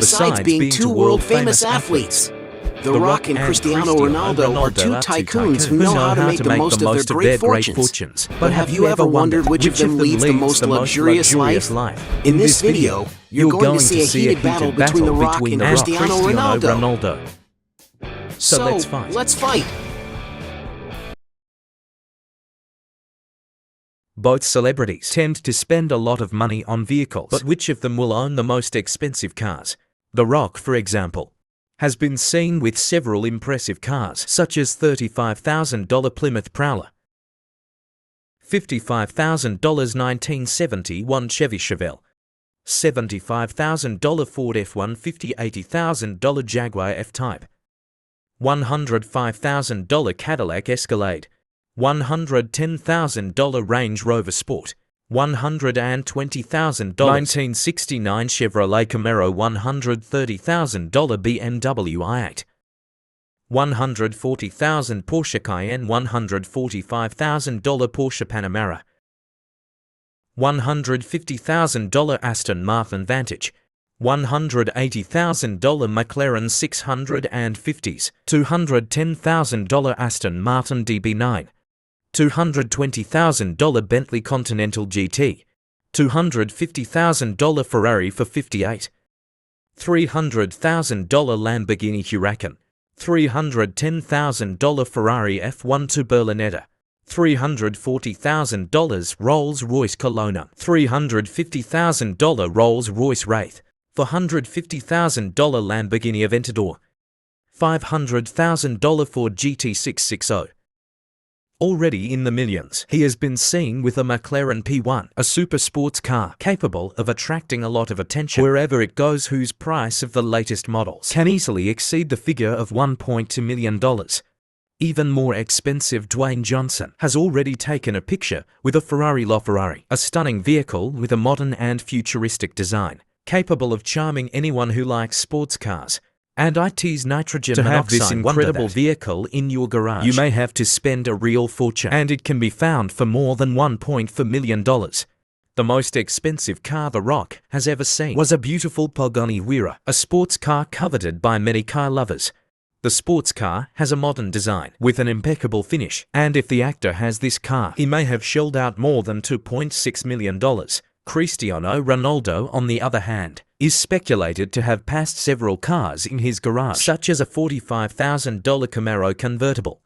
Besides being two world-famous athletes, The Rock and Cristiano Ronaldo are two tycoons who know how to make the most of their great fortunes. But have you ever wondered which of them leads the most luxurious life? In this video, you're going to see a heated battle between The Rock and Cristiano Ronaldo. So let's fight! Both celebrities tend to spend a lot of money on vehicles, but which of them will own the most expensive cars? The Rock, for example, has been seen with several impressive cars, such as $35,000 Plymouth Prowler, $55,000 1971 Chevy Chevelle, $75,000 Ford F-150, $80,000 Jaguar F-Type, $105,000 Cadillac Escalade, $110,000 Range Rover Sport, $120,000 1969 Chevrolet Camaro, $130,000 BMW i8, $140,000 Porsche Cayenne, $145,000 Porsche Panamera, $150,000 Aston Martin Vantage, $180,000 McLaren 650s, $210,000 Aston Martin DB9, $220,000 Bentley Continental GT, $250,000 Ferrari 458, $300,000 Lamborghini Huracan, $310,000 Ferrari F12 Berlinetta, $340,000 Rolls-Royce Kelowna, $350,000 Rolls-Royce Wraith, $450,000 Lamborghini Aventador, $500,000 Ford GT660. Already in the millions, he has been seen with a McLaren P1, a super sports car capable of attracting a lot of attention wherever it goes, whose price of the latest models can easily exceed the figure of $1.2 million. Even more expensive, Dwayne Johnson has already taken a picture with a Ferrari LaFerrari, a stunning vehicle with a modern and futuristic design, capable of charming anyone who likes sports cars. And IT's nitrogen monoxide. To have this incredible vehicle in your garage, you may have to spend a real fortune, and it can be found for more than $1.4 million. The most expensive car The Rock has ever seen was a beautiful Pagani Huayra, a sports car coveted by many car lovers. The sports car has a modern design with an impeccable finish, and if the actor has this car, he may have shelled out more than $2.6 million. Cristiano Ronaldo, on the other hand, is speculated to have passed several cars in his garage, such as a $45,000 Camaro convertible,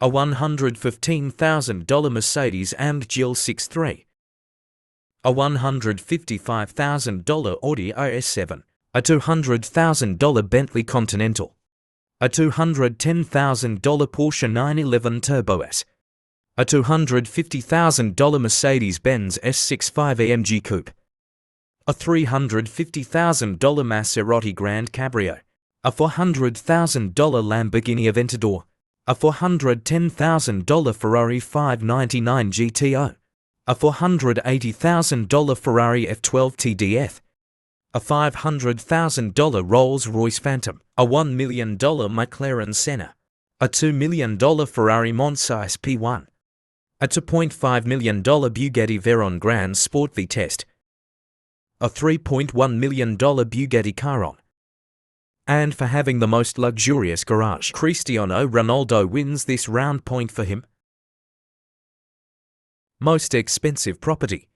a $115,000 Mercedes-AMG GL63, a $155,000 Audi RS7, a $200,000 Bentley Continental, a $210,000 Porsche 911 Turbo S, a $250,000 Mercedes-Benz S65 AMG Coupe, a $350,000 Maserati Grand Cabrio, a $400,000 Lamborghini Aventador, a $410,000 Ferrari 599 GTO, a $480,000 Ferrari F12 TDF, a $500,000 Rolls-Royce Phantom, a $1 million McLaren Senna, a $2 million Ferrari Monsignor P1, a $2.5 million Bugatti Veyron Grand Sport Vitesse, a $3.1 million Bugatti Chiron. And for having the most luxurious garage, Cristiano Ronaldo wins this round. Point for him. Most expensive property.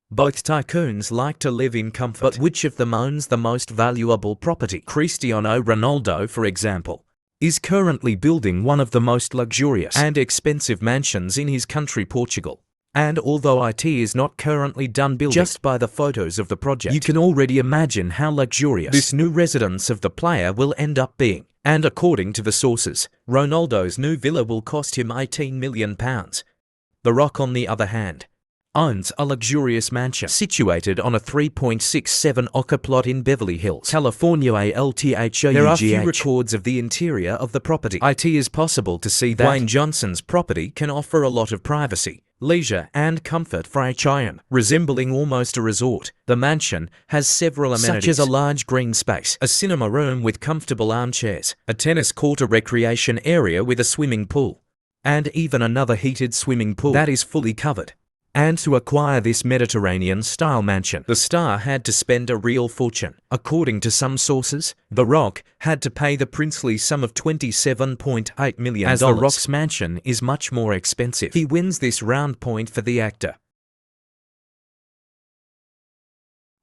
Both tycoons like to live in comfort, but which of them owns the most valuable property? Cristiano Ronaldo, for example, is currently building one of the most luxurious and expensive mansions in his country, Portugal. And although it is not currently done building, just by the photos of the project, you can already imagine how luxurious this new residence of the player will end up being. And according to the sources, Ronaldo's new villa will cost him £18 million. The Rock, on the other hand, owns a luxurious mansion situated on a 3.67-acre plot in Beverly Hills, California. There are few records of the interior of the property. It is possible to see that Dwayne Johnson's property can offer a lot of privacy, leisure and comfort for a giant, resembling almost a resort. The mansion has several amenities, such as a large green space, a cinema room with comfortable armchairs, a tennis court, a recreation area with a swimming pool, and even another heated swimming pool that is fully covered. And to acquire this Mediterranean-style mansion, the star had to spend a real fortune. According to some sources, The Rock had to pay the princely sum of $27.8 million. As The Rock's mansion is much more expensive, he wins this round point for the actor.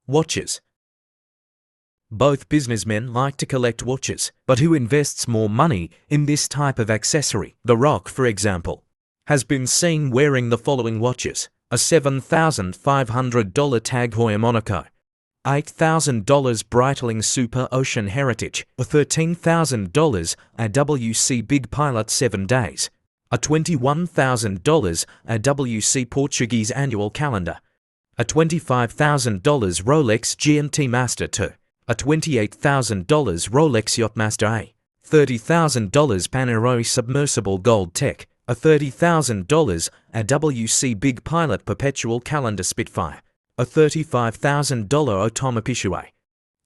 Watches. Both businessmen like to collect watches, but who invests more money in this type of accessory? The Rock, for example, has been seen wearing the following watches: a $7,500 Tag Heuer Monaco, $8,000 Breitling Super Ocean Heritage, a $13,000 AWC Big Pilot 7 Days, a $21,000 AWC Portuguese Annual Calendar, a $25,000 Rolex GMT Master 2, a $28,000 Rolex Yachtmaster A, $30,000 Panerai Submersible Gold Tech, a $30,000 AWC Big Pilot Perpetual Calendar Spitfire, a $35,000 Otoma Pichure,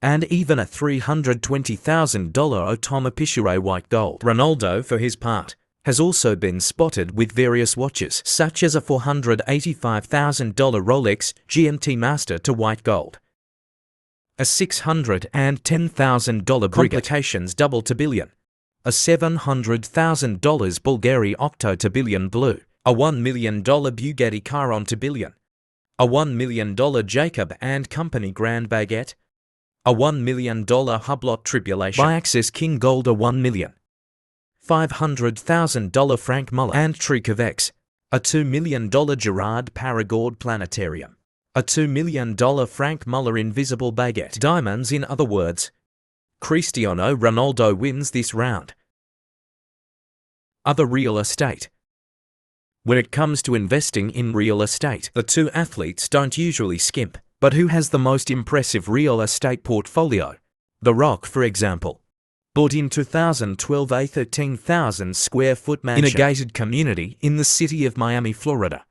and even a $320,000 Otoma Pichure White Gold. Ronaldo, for his part, has also been spotted with various watches, such as a $485,000 Rolex GMT Master to White Gold, a $610,000 Complications Double Tourbillon, a $700,000 Bulgari Octo Tourbillon Blue, a $1 million Bugatti Chiron Tourbillon, a $1 million Jacob & Company Grand Baguette, a $1 million Hublot Tribulation by Access King Gold, a $1 million, $500,000 Frank Muller and Trick of X, a $2 million Gerard Paragord Planetarium, a $2 million Frank Muller Invisible Baguette. Diamonds, in other words. Cristiano Ronaldo wins this round. Other real estate. When it comes to investing in real estate, the two athletes don't usually skimp. But who has the most impressive real estate portfolio? The Rock, for example, bought in 2012 a 13,000 square foot mansion in a gated community in the city of Miami, Florida.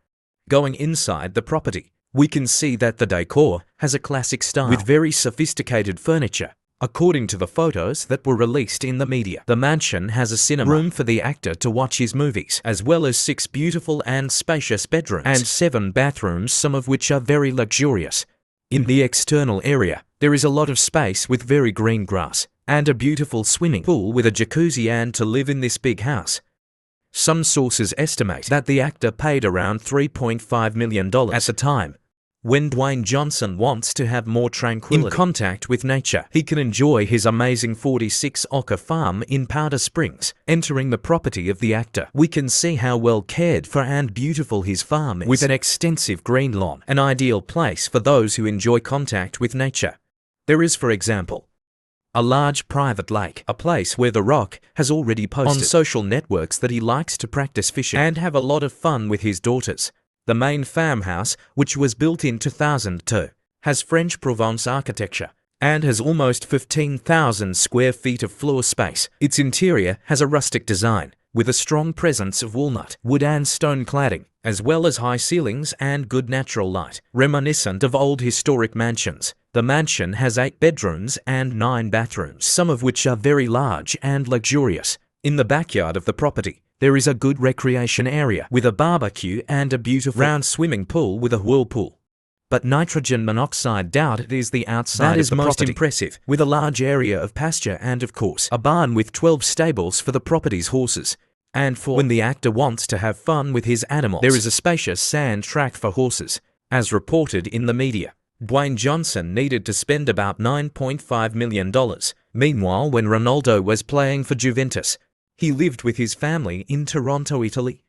Going inside the property, we can see that the decor has a classic style with very sophisticated furniture. According to the photos that were released in the media, the mansion has a cinema room for the actor to watch his movies, as well as 6 beautiful and spacious bedrooms and 7 bathrooms, some of which are very luxurious. In the external area, there is a lot of space with very green grass and a beautiful swimming pool with a jacuzzi. And to live in this big house, some sources estimate that the actor paid around $3.5 million at the time. When Dwayne Johnson wants to have more tranquility in contact with nature, he can enjoy his amazing 46-acre farm in Powder Springs. Entering the property of the actor, we can see how well cared for and beautiful his farm is, with an extensive green lawn, an ideal place for those who enjoy contact with nature. There is, for example, a large private lake, a place where The Rock has already posted on social networks that he likes to practice fishing and have a lot of fun with his daughters. The main farmhouse, which was built in 2002, has French Provence architecture and has almost 15,000 square feet of floor space. Its interior has a rustic design, with a strong presence of walnut, wood and stone cladding, as well as high ceilings and good natural light, reminiscent of old historic mansions. The mansion has 8 bedrooms and 9 bathrooms, some of which are very large and luxurious. In the backyard of the property, there is a good recreation area with a barbecue and a beautiful round swimming pool with a whirlpool. But nitrogen monoxide doubt it is the outside that is most impressive, with a large area of pasture and, of course, a barn with 12 stables for the property's horses. And for when the actor wants to have fun with his animals, there is a spacious sand track for horses. As reported in the media, Dwayne Johnson needed to spend about $9.5 million. Meanwhile, when Ronaldo was playing for Juventus, he lived with his family in Toronto, Italy.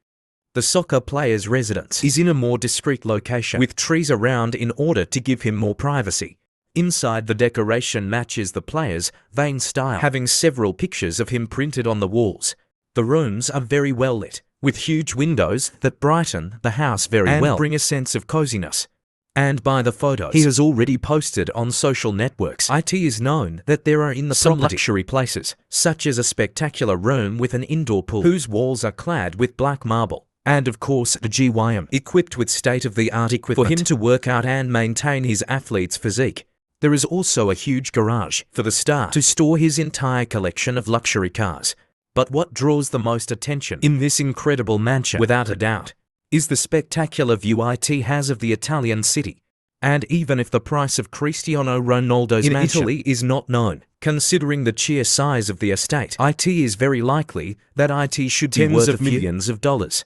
The soccer player's residence is in a more discreet location, with trees around in order to give him more privacy. Inside, the decoration matches the player's vain style, having several pictures of him printed on the walls. The rooms are very well lit, with huge windows that brighten the house very well and bring a sense of coziness. And by the photos he has already posted on social networks, it is known that there are in the some luxury places, such as a spectacular room with an indoor pool whose walls are clad with black marble, and of course the gym equipped with state-of-the-art equipment for him to work out and maintain his athlete's physique. There is also a huge garage for the star to store his entire collection of luxury cars. But what draws the most attention in this incredible mansion, without a doubt, is the spectacular view it has of the Italian city. And even if the price of Cristiano Ronaldo's mansion in Italy is not known, considering the sheer size of the estate, it is very likely that it should be worth of millions of dollars.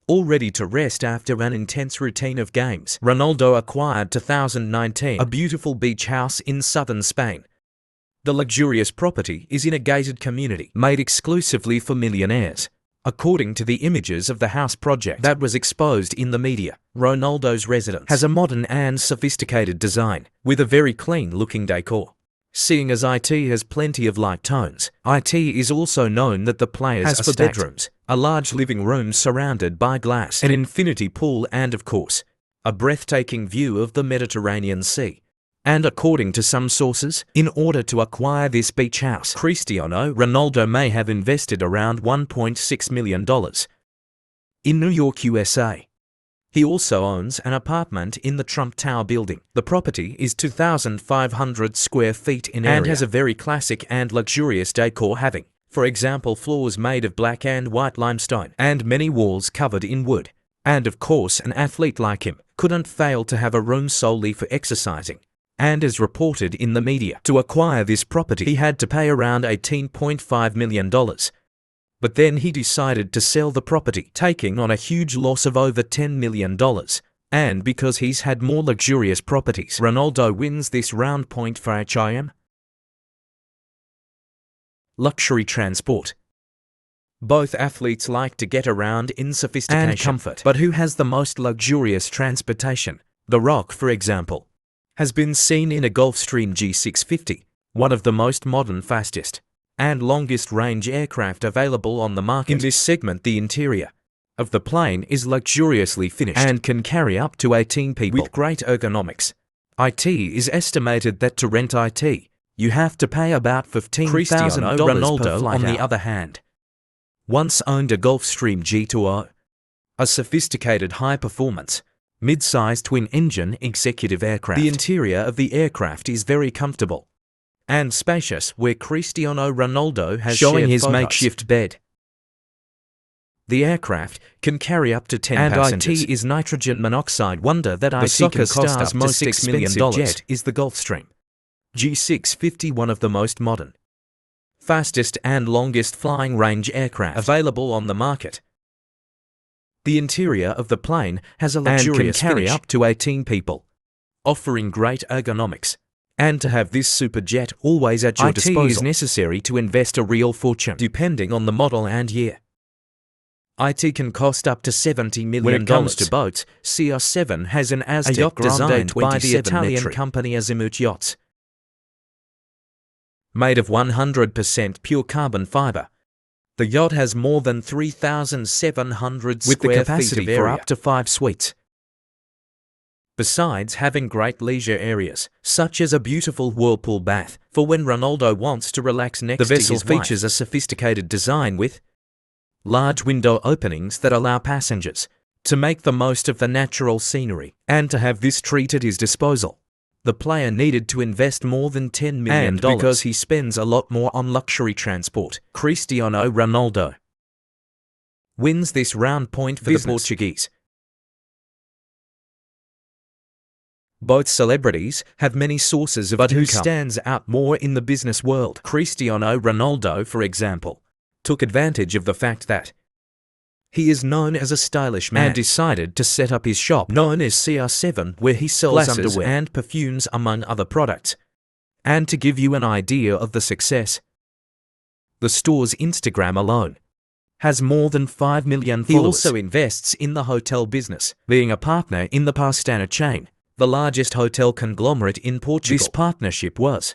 All ready to rest after an intense routine of games, Ronaldo acquired 2019 a beautiful beach house in southern Spain. The luxurious property is in a gated community made exclusively for millionaires. According to the images of the house project that was exposed in the media, Ronaldo's residence has a modern and sophisticated design, with a very clean-looking decor. Seeing as it has plenty of light tones, it is also known that the players has for bedrooms, a large living room surrounded by glass, an infinity pool and, of course, a breathtaking view of the Mediterranean Sea. And according to some sources, in order to acquire this beach house, Cristiano Ronaldo may have invested around $1.6 million in New York, USA. He also owns an apartment in the Trump Tower building. The property is 2,500 square feet in area and has a very classic and luxurious decor, having, for example, floors made of black and white limestone and many walls covered in wood. And of course, an athlete like him couldn't fail to have a room solely for exercising. And as reported in the media, to acquire this property he had to pay around $18.5 million. But then he decided to sell the property, taking on a huge loss of over $10 million. And because he's had more luxurious properties, Ronaldo wins this round point for HIM. Luxury transport. Both athletes like to get around in sophistication and comfort, but who has the most luxurious transportation? The Rock, for example, has been seen in a Gulfstream G650, one of the most modern, fastest, and longest-range aircraft available on the market. In this segment, the interior of the plane is luxuriously finished and can carry up to 18 people with great ergonomics. It is estimated that to rent it, you have to pay about $15,000 Ronaldo, per flight. On the other hand, once owned a Gulfstream G2O, a sophisticated high-performance, mid-sized twin-engine executive aircraft. The interior of the aircraft is very comfortable and spacious, where Cristiano Ronaldo has showing his makeshift bed. The aircraft can carry up to 10 passengers. And it is nitrogen monoxide. Wonder that the soccer star's most expensive jet is the Gulfstream G650, one of the most modern, fastest and longest flying range aircraft available on the market. The interior of the plane has a luxurious and can carry up to 18 people, offering great ergonomics. And to have this super jet always at your disposal is necessary to invest a real fortune, depending on the model and year. It can cost up to $70 million. When it comes to boats, CR7 has an Aztec yacht designed by the Italian company Azimut Yachts, made of 100% pure carbon fiber. The yacht has more than 3,700 square feet with the capacity for up to 5 suites. Besides having great leisure areas, such as a beautiful whirlpool bath, for when Ronaldo wants to relax next to his wife. The vessel features a sophisticated design with large window openings that allow passengers to make the most of the natural scenery. And to have this treat at his disposal, the player needed to invest more than $10 million. And because he spends a lot more on luxury transport, Cristiano Ronaldo wins this round point for the Portuguese. Both celebrities have many sources of income. But who stands out more in the business world? Cristiano Ronaldo, for example, took advantage of the fact that he is known as a stylish man and decided to set up his shop, known as CR7, where he sells glasses, underwear and perfumes, among other products. And to give you an idea of the success, the store's Instagram alone has more than 5 million followers. He also invests in the hotel business, being a partner in the Pastana chain, the largest hotel conglomerate in Portugal. This partnership was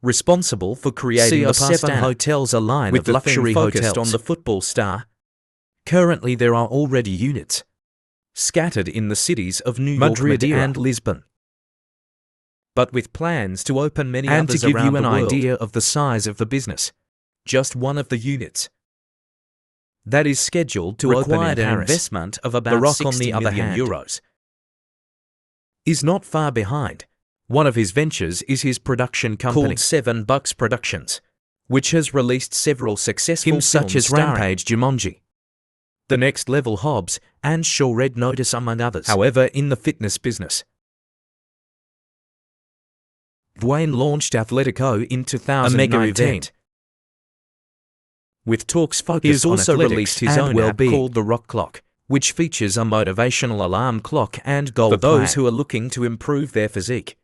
responsible for creating the Pastana hotels, a line with of luxury hotels on the football star. Currently there are already units scattered in the cities of New York, Madrid and Lisbon, but with plans to open many others around the world. And to give you an idea of the size of the business, just one of the units that is scheduled to open in Paris, an investment of about €60 million, is not far behind. One of his ventures is his production company called $7 Productions, which has released several successful films such as Rampage, Jumanji, The Next Level Hobbs, and Shaw Red Notice among others. However, in the fitness business, Dwayne launched Athletico in 2019. A mega event. With talks focused He has on also athletics released his and own well-being app called the Rock Clock, which features a motivational alarm clock and goal for those who are looking to improve their physique.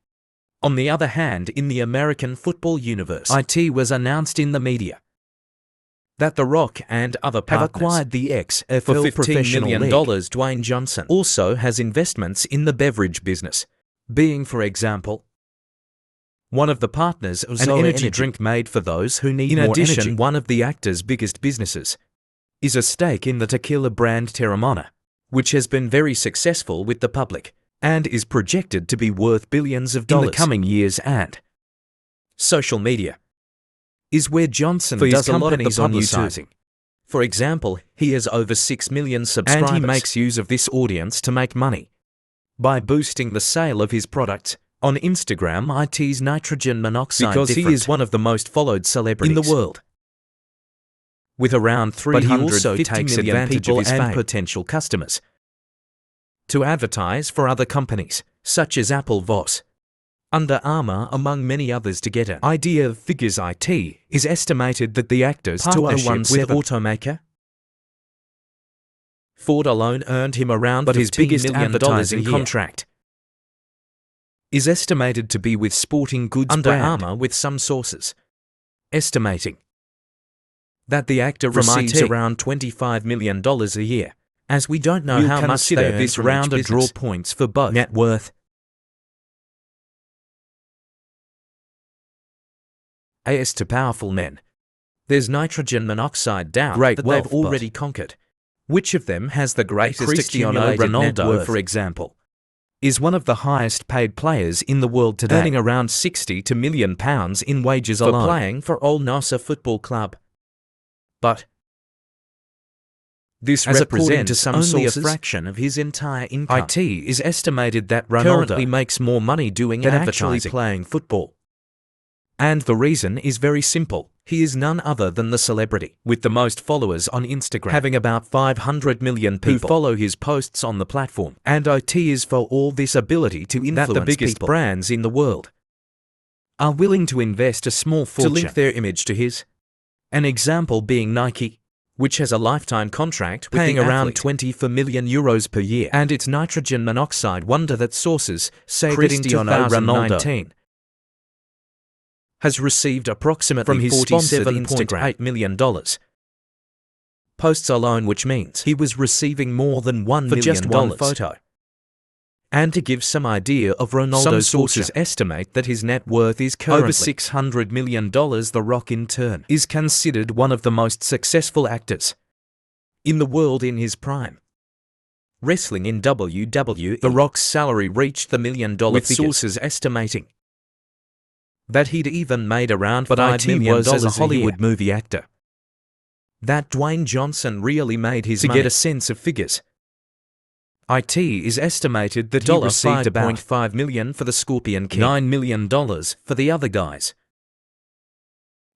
On the other hand, in the American football universe, it was announced in the media that The Rock and other partners have acquired the XFL for $15 professional million. league. Dwayne Johnson also has investments in the beverage business, being, for example, one of the partners of An an energy drink made for those who need In more addition, energy. One of the actor's biggest businesses is a stake in the tequila brand Terramana, which has been very successful with the public and is projected to be worth billions of dollars in the coming years. And social media is where Johnson for his does a lot of the companies on publicizing. For example, he has over 6 million subscribers, And he makes use of this audience to make money by boosting the sale of his products. On Instagram, it's nitrogen monoxide because he is one of the most followed celebrities in the world, with around But he 350 also takes million advantage people of his and fame potential customers to advertise for other companies, such as Apple Voss, Under Armour, among many others. To get an idea of figures, it is estimated that the actor's partnership with automaker Ford alone earned him around But his $15 biggest million advertising in year contract is estimated to be with sporting goods Under brand. Armour, with some sources estimating that the actor From receives IT. around $25 million a year, as we don't know We'll how much consider they earn this from round each a draw business. points for both. Net worth as to powerful men. There's nitrogen monoxide doubt Great that wealth, they've already conquered. Which of them has the greatest Cristiano accumulated net Ronaldo, worth, for example, is one of the highest paid players in the world today, earning around £60 million in wages For alone, playing for Al Nassr Football Club. But this As according represents to some only sources, a fraction of his entire income. It is estimated that Currently Ronaldo makes more money doing than actually advertising. playing football. And the reason is very simple. He is none other than the celebrity with the most followers on Instagram, having about 500 million people who follow his posts on the platform. And it is for all this ability to influence that the biggest people, brands in the world are willing to invest a small fortune to link their image to his. An example being Nike, which has a lifetime contract paying around 24 million euros per year, and its nitrogen monoxide wonder that sources say that in Cristiano 2019 has received approximately From his sponsored $47.8 million posts alone, which means he was receiving more than $1 million For just one photo. And to give some idea of Ronaldo's Some sources fortune, estimate that his net worth is currently over $600 million. The Rock, in turn, is considered one of the most successful actors in the world in his prime. Wrestling in WWE, The Rock's salary reached the $1 million with figures. sources estimating that he'd even made around But $5 it million was as a a Hollywood year. movie actor. That Dwayne Johnson really made his To money. get A sense of figures, it is estimated that he received about $5 million for the Scorpion King, $9 million for the other guys,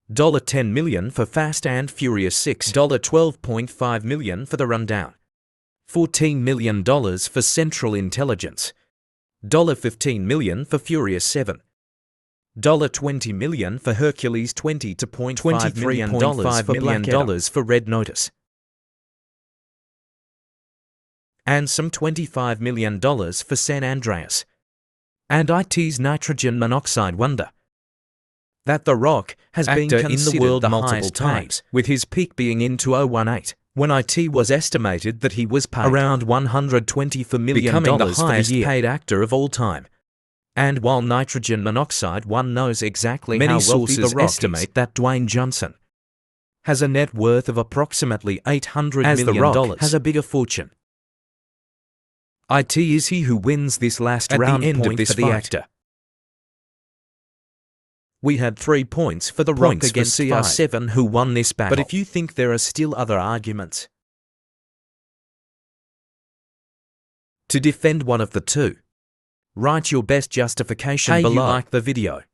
$10 million for Fast and Furious 6, $12.5 million for The Rundown, $14 million for Central Intelligence, $15 million for Furious 7, $20 million for Hercules, $20.5 million for Black for Red Notice, and some $25 million for San Andreas. And it's nitrogen monoxide wonder that The Rock has been Actor in the considered world the multiple highest times, paid, with his peak being in 2018, when it was estimated that he was paid around $124 million, becoming the for highest the year. paid Actor of all time. And while nitrogen monoxide one knows exactly Many how wealthy sources The Rock estimate is, that Dwayne Johnson has a net worth of approximately $800 million. As The Rock has a bigger fortune. It is he who wins this last At the round end of point this for the fight. actor. We had 3 points for The Rock Points for against CR7 CR7 who won this battle. But But if you think there are still other arguments to defend one of the two, write your best justification Hey, you below. like the video.